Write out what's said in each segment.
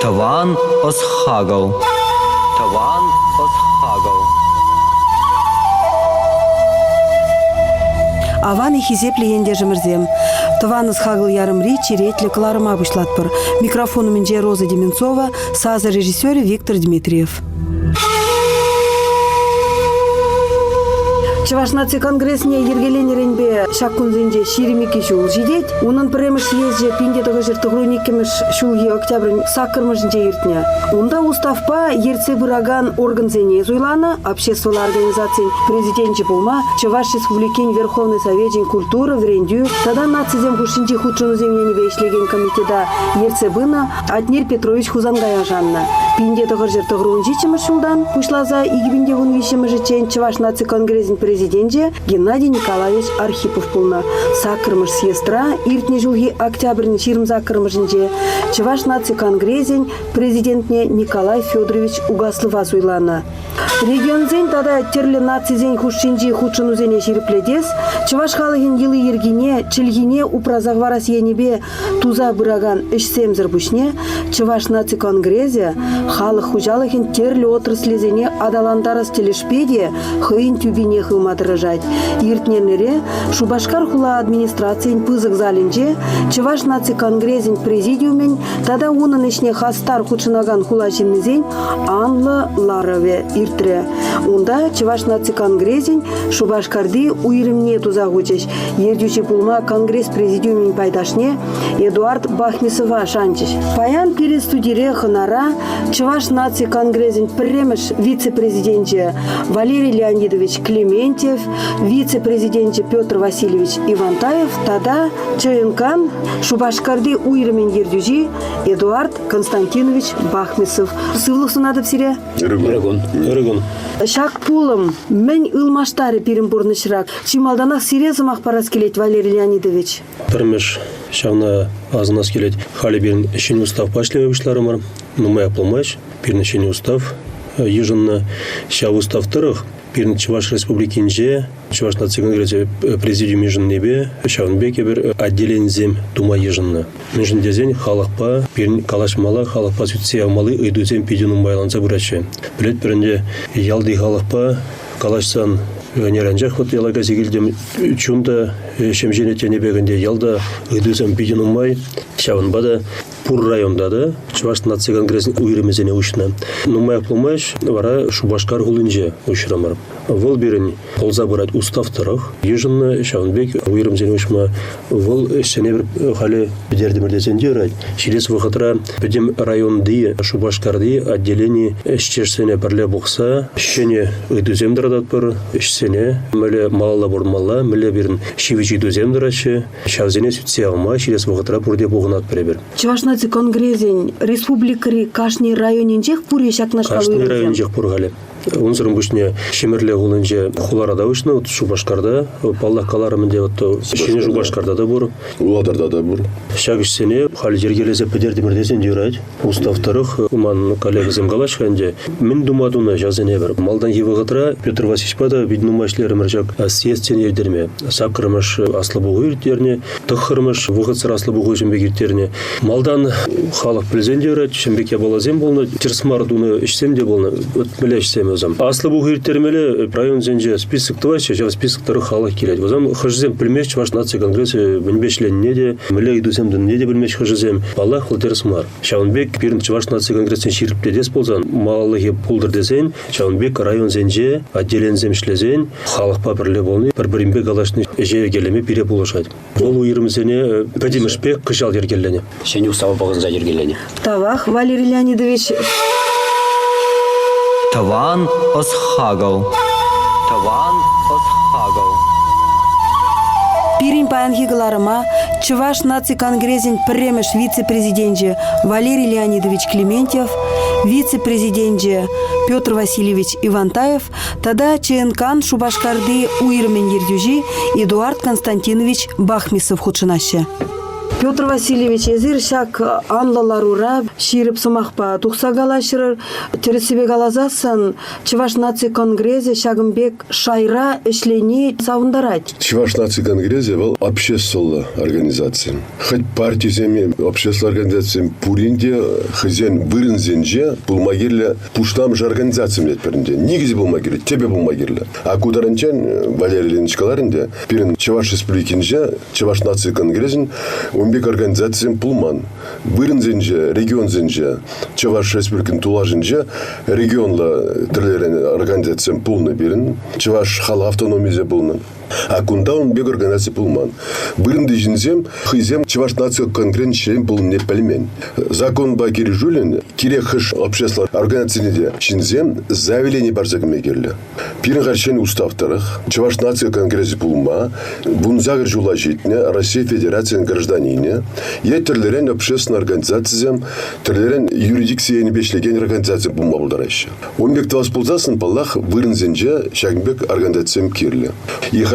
Таван Осхагал. Таван Осхагал. Аван и хизепле енде жемірзем. Таван Осхагал ярымри черетлі кларыма бұшлатпыр. Микрофону менже Роза Деменцова, сазы режиссері Виктор Дмитриев. Чуваш наци конгрессне ергеленеренбе шаккунзенже ширимики шул жидет. Унын премеш езже пинде того жертогруникемеш шулги октябрь саккырмышынче иртне. Унда уставпа ерце быраган органзене зуйлана, общественная организация президентче булма, Чуваш республикин Верховный Совет культуры врендю, тогда нацизем хушинче худшуну земляне вешлеген комитета ерце бына Атнир Петрович Хузангая жанна. Пинде того жертогрунчичемеш шулдан, пушлаза игибинде вунвишемежечен Чуваш наци конгрессин президенте Геннадий Николаевич Архипов пулна. Сакырмыш съестра, иртне жылги октябрьни чирм закырмышынче. Чуваш наци конгрессин президентне Николай Федорович Угаслова зуйлана. Регионзен тада терлі нацизен хушчинчи худшынузене ширипледес, Чуваш халыгин йылы ергине, чилгине упразагварас енебе туза быраган ишсемзір бушне, Чуваш наци конгрессе халық хужалыгин терлі отраслезене адаландарас телешпеде хыйын тюбине хылматырыжать. Иртнернере Шубашкар хула администрациян пызык залинче, Чуваш наци конгрессин президиумен тада унын ишне хастар худшынаган хула жемнезен анлы ларове иртре. Унда Чуваш наци конгрессин Шубашкарды уйрымне тузагучеш. Ердючи пулма конгресс президиумен пайдашне Эдуард Бахмисова шанчеш. Паян перед студире хонара Чуваш наци конгрессин премеш вице-президенте Валерий Леонидович Клементьев, вице-президенте Петр Васильевич Ивантаев, тада ЧНК Шубашкарды уйрымен ердюжи Эдуард Константинович Бахмисов. Сывлықсы надо всере? Иргон. Шак пулым, мен ылмаштары перембурнышрак. Чималданах серезым ақпарас келет, Валерий Леонидович. Пірмеш шағына азынас келет. Халі берін ішіне устав пашлеме бұшларымар. Нумай аплымаш, берін ішіне устав. Ежінна ша уставтырық. Берін Чуваш республикинже, Чуваш наци конгрессе президиум ежіннебе, шағынбеке бір отделензем тума ежінна. Межіндезен халықпа, берін калашмала, халықпа сүтсе амалы үйдузем пиденум байланса бұрачы. Білет бірінде ялды халықпа, калашсан неренжақ вот ялага зигілдем чунда шемженетене бегінде ялда үйдузем пиденум бай, шағынбада Пур районда да Чуваш наци конгресsin уйрымезене ушна. Нумай аплымаш вара Шубашкар хулинже ушрамар. Вол берін қолза бұрат уставтырық. Ежінна Шағынбек уйрымезене ушма вол сене бір халі бідердімірдезенде райд. Шилес вақытра бідем районды Шубашкарды отделение ішчерсене бірле бұқса, шене үйдуземдірадат бір, ішсене мүлі малала бұрмала, мүлі берін шивичи дуземдірачы, шавзене сүтсе алма, шилес вақытра бұрде бұғынат біребір. Чуваш наци конгрессин республикари Кашни районинчех пури шакнашкалу Кашни районинчех пургали. Унсырым бушне шемерле гулынже хуларада ушна, вот Шубашкарда, паллах каларымынде вот шене Шубашкарда да бур. Уладарда да бур. Шагышсене хали жергелезе педердимірдесен дюрать. Уставтырых уман коллегизем галашханде. Мен думадуна жазене бір. Малдан евығытра Петр Васильевичпада биднумашлері міржак съезден ердерме. Сакырмыш аслыбуғы иртерне, тұқырмыш вғытсыр аслыбуғы жембек иртерне. Малдан халық білзен дюрать, шембеке балазем болны, терсмардуны ішсем де болны, өтмеле ішсем өзім. Аслыбуғы иртермеле район зенже список тывайшы, жав списоктары халық келеді. Өзім хыжызем білмеш Чуваш наци конгрессе білмешленне де, міле идуземдің не де білмеш хыжызем. Балах бұл терсмар. Шағынбек бірін Чуваш наци конгрессен ширіпте дес болзан, малығы пулдыр десен, Шағынбек район зенже отделензем шлезен, халықпа бірле болны, бір-бірінбек алашны же келеме пире болышады. Бұл уйрымызене пәдемішпек қышал ергеллене. Шене устава бағыза ергеллене. Тавах, Валерий Леонидович. Таван Осхагал. Таван Осхагал. Пирин паянхигаларыма Чуваш наци конгрессин премеш вице-президенте Валерий Леонидович Клементьев, вице-президенте Петр Васильевич Ивантаев, тада ЧНК Шубашкарды уйрымен ердюжи Эдуард Константинович Бахмисов худшынаще. Петр Васильевич езір шак анлалар урап, ширіп сымақпа тұқса галашырыр, тересібе галазасын Чуваш наци конгрезе шагымбек шайра ішлені савындарать. Чуваш наци конгрезе был общественная организация. Хоть партиями общественная организация пуринде, хозяин вырынзенже, булмагерле, пуштам же организациями перінде. Нигіз булмагерле, тебе булмагерле. А кударанчан Валерий Ильич Каларинде, перен Чуваш республикинже, Чуваш наци конгрезен, умбек организациям пулман. Вырынзенже, регионзенже, Чуваш республикин тулаженже, регионла организациям пулны берін, Чуваш хала автономизе пулны. А кунда он бег организации пулман. Бырынды жинзем, хызем Чуваш нация конкретный член был не пельмень. Закон ба кирижулин, кире хыш общественной организации жинзем заявление барзагме герлі. Пирин харчен уставтарых, Чуваш нация конгресс пулма, бунзагр жула житне, Россия Федерация гражданине, терлерен общественной организациям, терлерен юрисдикцияны бешлеген организация пулма булдарайшы. Он бек таваспулзасын паллах вырынзенже шагбек организациям кирлі.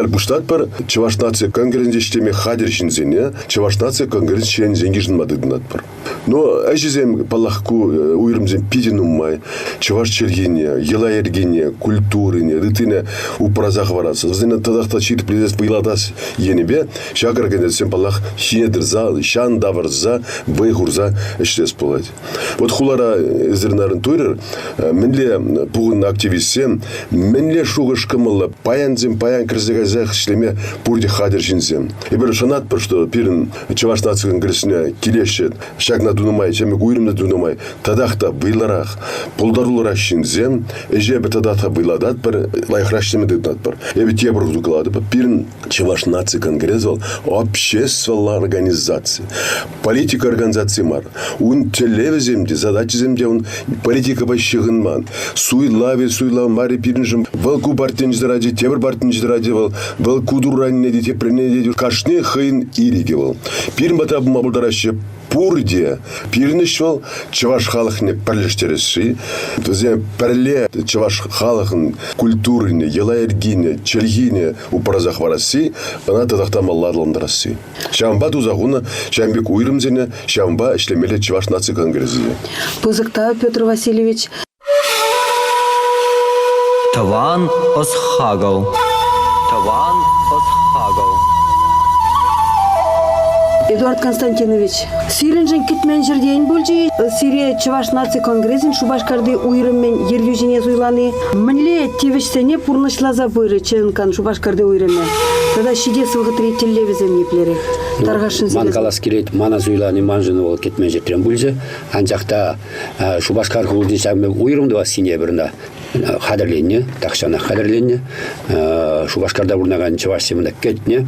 Буштат пар Чуваш нация конгресс штеме хадер шинзене, Чуваш нация конгресс член зенгижн мадыднат пар. Но ажизем палахку уйрымзем пидинуммай, Чуваш чергине, ела ергине, культурине, рытыне упразах варасы. Зына тадахта чит призес вайладас енебе, шаг организациям палах шинедырза, шан даварза, вайгурза эштес полать. Вот хулара зернарын туйрыр, менле пугын активистсем, менле шугыш кымылы, паянзем, паян крызыгазах шлеме пурди хадер шинзем. И бір шанат пар, что пирин Чуваш нация конгрессіне келешет, шаг на дунумай, чемек уйрым на дунумай, тадахта вайларах, пулдарулара шинзем, эжебе тадахта вайладат пар, лайхраштеме дыднат пар. Эбе те бір дуклады пар, пирин Чуваш нация конгресс вал общественная организация. Политика организации мар. Он телевиземде, задачи земде, он политика бащығынман. Суйлави, мари пиринжим, валку бартенжді ради, тебір бартенжді ради вал, валку дуранне де, тепрене де, кашне хын ириге вал. Пирин бата мабылдарашы пурде, пирнішвал Чуваш халықне пірліштересі, пірле Чуваш халықын культурыне, ела ергине, чергине упаразах варасы, ана тадақтам алладыландарасы. Шамба тузағуна, шамбек уйрымзене, шамба ішлемелі Чуваш нация конгрессіне. Пызыкта Петр Васильевич. Таван осхагал. Таван осхагал. Эдуард Константинович, сиренжен китмен жерден бөлжи, сире Чуваш нация конгрессин Шубашкарды уйрыммен ергюжене зуйланы. Мінле тевешсене пурнышлаза бөйрі ченкан Шубашкарды уйрыммен. Тогда шиде сылғытыры телевизем еплері. Тарғашын Ман калас келет, мана зуйланы манжыны ол кетмен жерден бөлжі. Анжақта Шубашкар құлдың шағымы уйрымды вас сине бірінда. Қадырленне, тақшана қадырленне, Шубашкарда бұрнаған Чуваш семінді кетіне.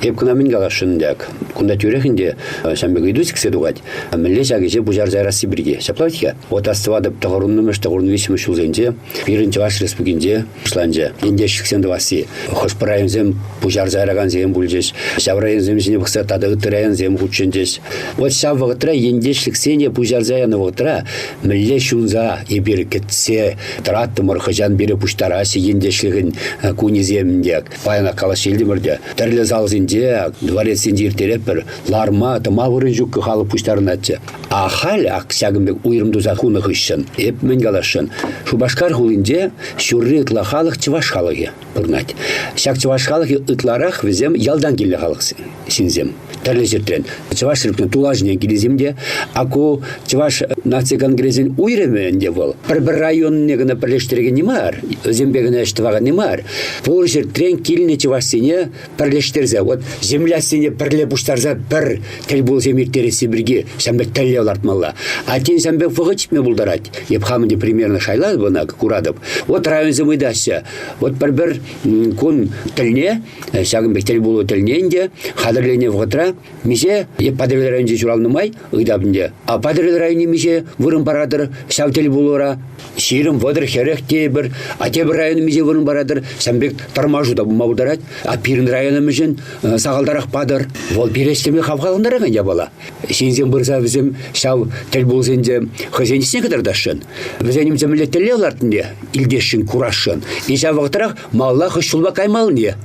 Еп күна мен қалашындек. Күнда түрекінде шамбек үйдусік седуғад. Мүлі жағы бұжар зайрасы бірге. Шаплавтіке. От астывадып тағырыннымыш, тағырынвесімі шулзенде, бірін Чуваш республикінде шыланже. Енде шықсенді васы. Хошпырайынзем бұжар зайраған зем бұлжеш. Шаврайынзем жіне бұқса тады ғытырайын зем ғутшендеш. Вот шав вағытыра енде шықсене бұжар заяны вағытыра мүлі шулза ебір кетсе тұраттым Мұрқыжан бері пұштарасы ендешлігін көнеземіндек. Пайына қалаш елдімірде. Тірлі залзінде, дворецінде ертереп бір ларма, тыма вырын жүккі қалы пұштарын әтті. Ахал ақсягымбек уйрымдуза құны ғышын. Еп мен қалашын. Шубашкар ғылында шүрі ұтла қалық Чуваш қалығы бұрнат. Шак Чуваш қалығы ұтларақ візем ялдан келі қалық сінзем. Тірлі жерден. Чуваш рыпны тулажынен келеземде, аку Чуваш нация конгрессин уйрымende бол. Бір районын бірлештерге немар, зембегіне әштіваға немар. Бұл жер трен келіне Чувашсене бірлештерзе. Вот землясене бірле бұштарза бір тіл бол земертересі бірге сәмбек тілі олартмалла. А тен сәмбек вғычпме бұлдарад. Еп хамынде примерно шайлады бұна күрадып. Вот район земайдасы. Вот бір күн тіліне, сәгімбек тіл болу тіліненде, қадырлене вғытра, месе еп падырел районде жүралнымай, ұйдабынде. А падырел районе месе вырын барадыр, сәу тіл болуыра, шерім вадыр херек тебір, а тебір районы мезе вырын барадыр, сәмбек тармажуда бұма бұлдарад, а пирін районы мешін сағалдарақ падыр. Вол перестеме қавқалындараған ябала. Сензен бұрса візім сәу тіл болзенде хызенесіне кадардашын. Візенім зәмілі тілі олартынде, илдешін курашын. Esa вақтырақ малла хышшылба каймалын е.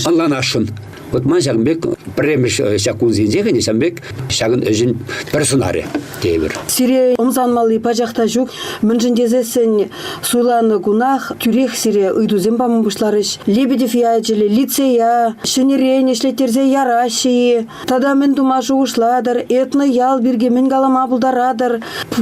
Анланашын. Вот ман жағымбек премеш шакун зинжегени самбек шагын жин персонаре тебер. Сире омзанмалы пажахта жук, мынжындезесен суйланы гунах, тюрех сире ыйдузем бамын бушларыш, Лебедев яджели, лицея, шенерене шлетерзе яраши, тада мен думашу ушладыр, этно ял бирге мен галама булдарадыр,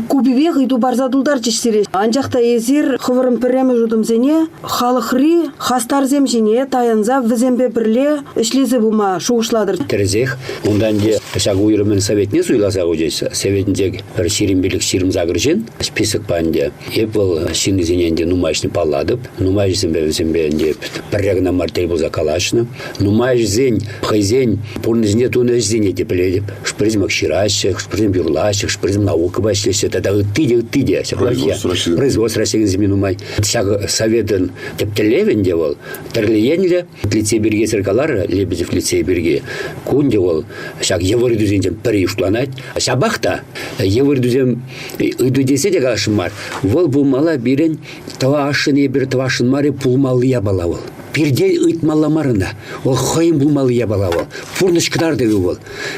кубивех ыйду барзадулдар жишсире. Анжақта езір хывырым піремі жудымзене, халықри, хастар земжене, таянза візембе бірле, ішлезе бума шуғышладыр. Терезех, ондан де шагу үйрімен советне суйласа өжейсі. Советіндегі бір ширим загыржен, список панде. Епл шингізененде нумайшны палладып, нумайшзембе візембе біррегна мартель бұл закалашны. Нумайшзен, хайзен, пұрнызне туныжзене депіледіп. Шпризмак ширашчық, шпризм бюрлашчық, шпризм наука башлесе, тада үттиде. Производство России земли нумай. Шаг советен тептелевен девол. Терлиенле, лицей берге циркалар, Лебедев лицей берге. Кун девол, шаг евридузен переюшланать. Шабахта, евридузен идудесе де галашмар. Вол булмала бирен твашын ебір твашын маре пулмалы ябалавыл. Пердел ыйтмаламарына, ол хайым булмалы ябалавыл. Пурнышкдар деги бол.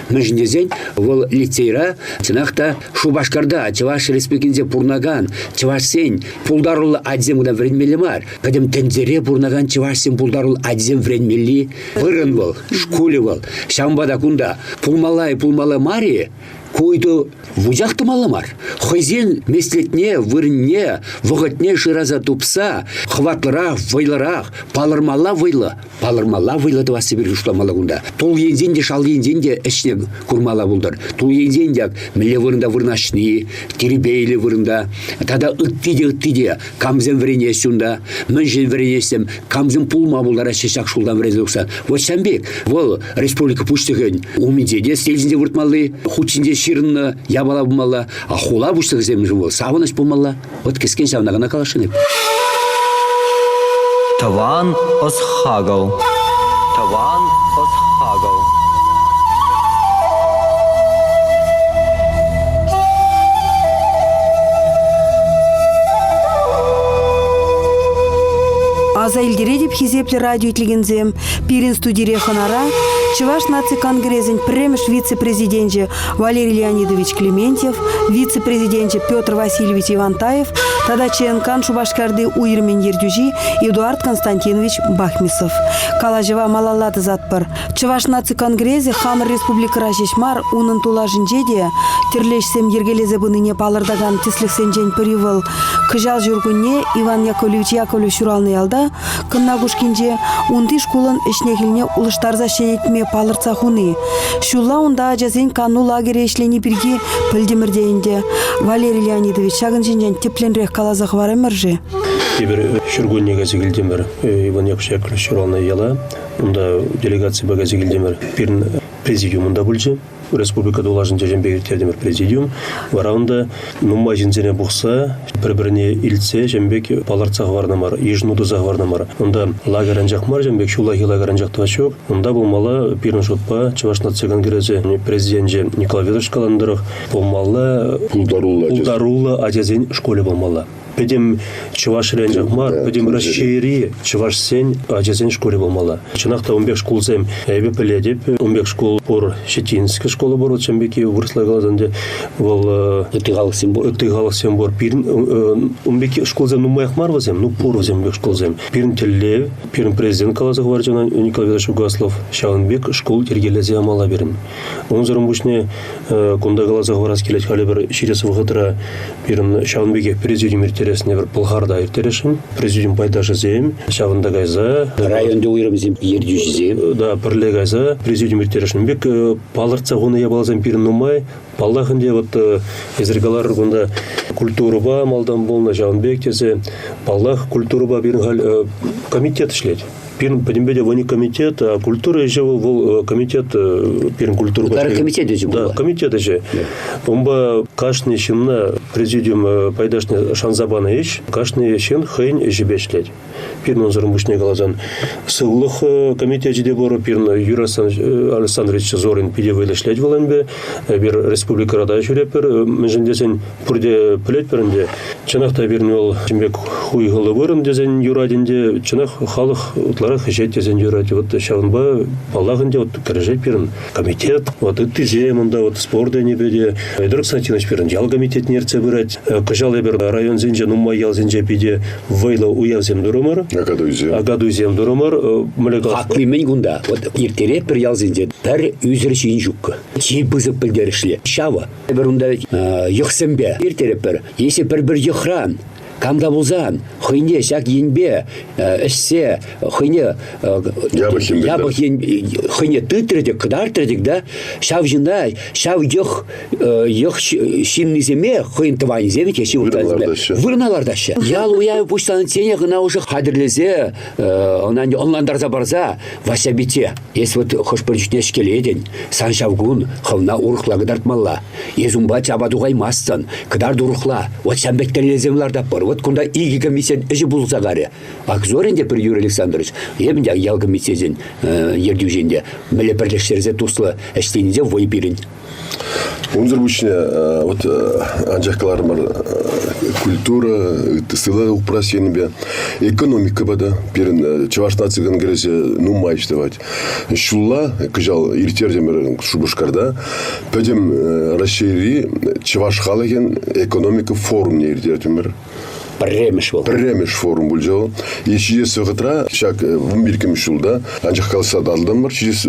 Межнезен, вол лицейра, цинахта Шубашкарда, Чуваш республикинзе пурнаган, Чувашсен пулдарулы адземуда вренмелемар. Кадем тензере пурнаган Чувашсен пулдарулы адзем вренмели. Вырын бол, школе бол. Шамбада кунда пулмалай мари, койду вузяхты маламар. Хойзен меслетне, вырынне, вғытне шыраза тупса, хватлырақ, вайлырақ, палырмала вайлы двасы бір ұшламала күнда. Тол ензенде, шал ензенде ішне күрмала бұлдар. Тол ензенде міле вырында вырнашны, теребейлі вырында, тада үттиде, камзен врене сүнда, мүнжен вренесем, камзен пулма бұлдара шешақ шулдан врезілікса. Вот сәмбек, ол республика пүштіген, умедеде стелзінде выртмалы, хучинде ширынны ябала бұмала, а хула бұштығы землі жыл, савыныш бұмала. Вот кескен савнағына калашын еп. Таван осхагал. Таван осхагал. Аза илдере деп хизеплі радио итлігінзем, пирин студире ханара, Чуваш наци конгрезен премеш вице-президенте Валерий Леонидович Клементьев, вице-президенте Петр Васильевич Ивантаев, тада ченкан Шубашкарды уйрмен ердюжи Эдуард Константинович Бахмисов. Калажева малаллады затпыр. Чуваш наци конгрезе Хамыр республика рашешмар унын тулажынжеде, терлешсем ергелезе бұныне палырдаган тисліксен жен пыривыл. Кыжал жүргүнне Иван Яковлевич шуралны алда, кыннагушкинже унды шкулын ішнегіліне улыштарза шенетме палырца хуны. Шулла унда жазен кану лагере ишлени бірге пілдемірдейінде. Валерий Леонидович шагын жинжен тепленрек калазақ варымыржы. Ебір шүргөнне газигілдемір Иван Яковлевич шуралны ела, унда делегация багазигілдемір бірін президиумында бүлжі. Республика долажын жәженбегі тердемір президиум. Вараунда нумай жинзене бұқса, бір-біріне илтсе жәнбек паларцақ варнамар, ежнудызақ варнамар. Онда лагерен жақмар, жәнбек шулахи лагерен жақтыва шоқ. Онда болмала бірін шотпа, Чуваш наци конгрезе президенте Николай Ведрович Каландырық болмала пулдарулы адязен школе болмала. Педем Чуваш рен жақмар, педем расшири Чуваш сен адязен школе болмала. Чынақта 15 школзем әйбе піледеп, 15 школ пор Щетинский школа бор, чембеки вырысла галазанде, вол ыттығалық сен бор. Пирин 15 школзем нумайық мар вазем, ну пор вазем 15 школзем. Пирин теллев, пирин президент калазық var жана Николай Ведрович Угаслов, Шағынбек школ тергелезе амала берін. Он зарым бұшне кунда калазық var аскелет халі бір ширесі вғытыра пирин Шағынбеге президиум ертересіне бір пылғарда ертерешін. Президиум пайдашы зем, Шағында гайза. Районда уйрымзем ердюші зем. Да, пірле гайза, президиум ертерешін. Бек палырца ғуны ябалазан пирин нумай, паллахынде вот езіргалар ғында культуруба малдан болна Шағынбек тезе, паллах культуруба бірін ғал комитет ішлет. Пирин подимбеде вани комитет, а культура еще был комитет пирин культуру. Кары комитет еще был. Да, комитет еще. Омба кашный щемна президиум пайдашный шанзабана ещ, кашный щен хайн жебешлет. Пирин он зарумбушный глазан. Сыллых комитет жде бору пирин Юрий Александрович Зорин пиде вылешлет валенбе, бир республика рада журепер, межендесен пурде плет перенде. Чанахта пирин ол чембек хуй головырын дезен юрадинде, чанах халых бушлары хыжет тезен жүрөт. Вот шавынба балагынде вот кірежет берін комитет, вот ыттызе мында вот спорт энебеде. Эдір Константинович берін ял комитет нерце бұрат. Кыжал ебір район зенже, нумма ял зенже биде вайла уявзем дұрымар. Агадуйзем дұрымар. Хаклимен гунда. Вот ертере бір ял зенже. Бір үзір шейін жүккі. Чей бызып білдерішлі. Шава. Бір ұнда йықсымбе. Ертере бір. Есі бір йықран. Камда булзан, хыйне шак енбе, эссе, хыйне хыйне тытрыдик, кыдартырдик, да, шав жында, шав йық шинный земе, хыйн тывань земе, кеші вырналардашы. Ял уя пуштаны тене гына уже хадырлезе, онландарза барза, васябите. Ес вот хош бірчіне шкеледен, сан шавгун, хывна урықла кыдартмалла. Езумба чабадуғай мастан, кыдар дурықла, вот шамбектерлеземларда бар. Вот кунда иги комиссия эжи булсагаре. Акзоренде бір Юрий Александрович, ебінде ял комиссиясен ердюженде, мэле бірлештерзе туслы әштейінде вой берін. Унзыр бушне вот анжакаларымар культура, сыла упросенбе, экономика бада, перен Чавашнаци конгрессе нумай штевать. Шулла, кыжал иртердемер Шубашкарда, пөдем расшири Чаваш халаген экономика форум не иртердемер. Премеш форум бульжал. И через гатра, шак в миркем шулда, анжак калса далдан бар, через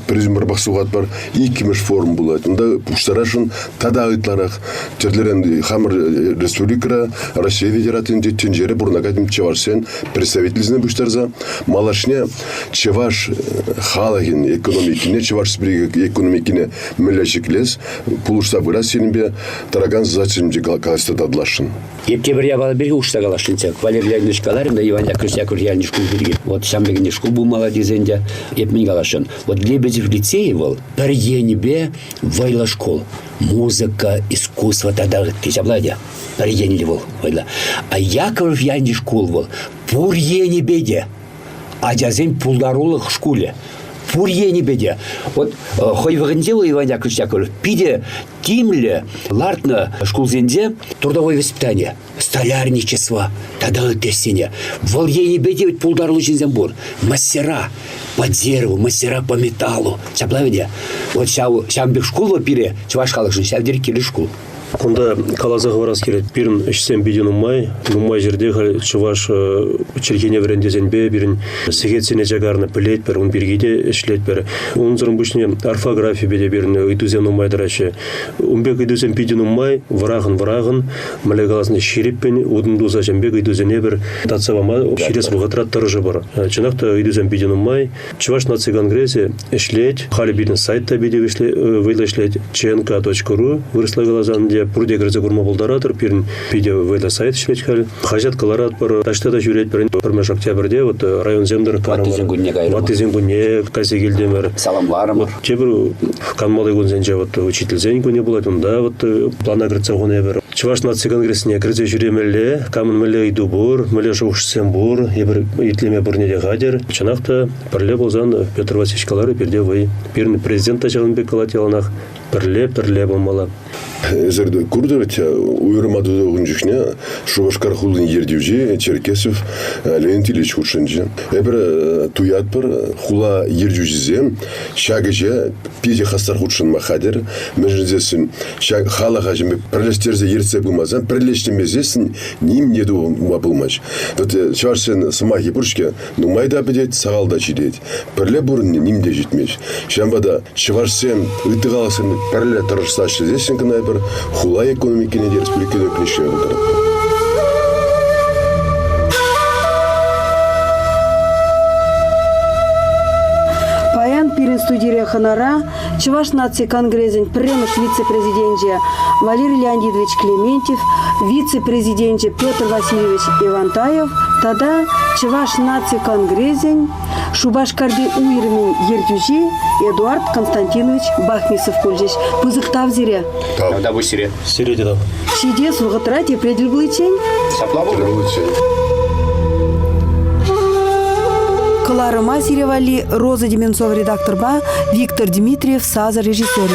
призмер бахсугат бар, и кимеш форум булат. Унда пуштарашын тада айтларах, терлерен хамыр республикара, Россия Федерациясында тенжере бурнагатим Чавашсен представительстве буштарза, малашне Чаваш халагин экономикине, Чаваш экономикине мелешиклес, пулушта быра сенбе тараган зачемде каласта дадлашын. Ептебір ябалы берге ұшта қалашынца. Валерий Леонидович Каларин да Иван Яковлевич реальный школ берге. Вот сам бегіне школ бұл молодезенде епмен қалашын. Вот Лебедев лицей был, бір енебе вайла школ. Музыка, искусство тогда кесябладя. Бір енебе был вайла. А Яковлев янди школ был. Пур енебеде. А жазен пулдарулық школе. Пур енебеде. Вот хой вағынде был Иван Яковлевич Яковлев. Пиде Тимле, лартна школзенде трудовое воспитание, столярничество, тогда тестение. Вол ей беде пулдарлы жинзенбур, мастера по дереву, мастера по металлу. Чаплавиде. Вот шамбек школу пире, чувашкалых жин, шавдер кили школ. Онда калазағы барас келет. Бірін ішсен бейден ұмай жерде чуваш черкене верендезенбе, бірін сегетсене жагарны пілет бір, он бергейде ішлет бір. Он зырын бұшне орфография беде бірін үйдузен ұмай дырачы. Умбек үйдузен бейден ұмай, варағын, мәлі қаласында шереппен, удындуза жәмбек үйдузене бір татсабама шерес бұғатырат тұрыжы бар. Чынақта үйдузен бейден ұмай, чуваш наци конгрессе ішлет, халі бірін сайтта бейде вейла ішлет, cnk.ru вырысла қалазанде Пурде грызы курма болдаратыр, пирин видео вейла сайт шлет хал. Хажат каларат пар ташта да жүрет пирин пирмеш октябрьде вот район земдер карамар. Ватызенгуне касегилдемер. Саламларым. Чебір канмалы гунзенже вот учитель зенгуне булат, да вот плана грыца гуне бер. Чуваш наци конгрессіне грызе жүремелле, камын меле иду бур, меле жугшсен бур, ебір итлеме бурнеде гадер. Чынақта пірле болзан Петр Васильевич Калары перде вей. Пирин президент Тажағынбек Калатиланах пірле болмала. Зерде курдырыч уйрымады ұғынжықне Шубашкар хулын ердеуже Черкесов Леонид Ильич Хуршынжы. Эбір туят бір хула ердеужезе шагыже педе хастар худшын махадер мәжірзесін халаға жеме бірлестерзе ерце бұлмазан бірлештемезесін ним неду бұлмаш. Чаварсен сымахи бұршке нумайда бідет, сағалда жидет. Бірле бұрын немде жетмеш. Шамбада чаварсен ұйтығаласын бірле тұрышсашы зесін кінай бір хула экономикіне де республикада өкінішке бұлдырып. Паян пирин студия ханара, Чуваш наци конгрессен премеш вице-президенте Валерий Леонидович Клементьев, вице-президенте Петр Васильевич Ивантаев, тогда Чуваш наци конгрессен Шубашкарде уйрмен ердюже Эдуард Константинович Бахмисов пользеш. Пызыктав зире. Тогда вы сире. Сире дедал. Сиде сургатрате предел блычень. Саплаву. Кларыма сиревали Роза Деменцова редактор ба, Виктор Дмитриев саза режиссер.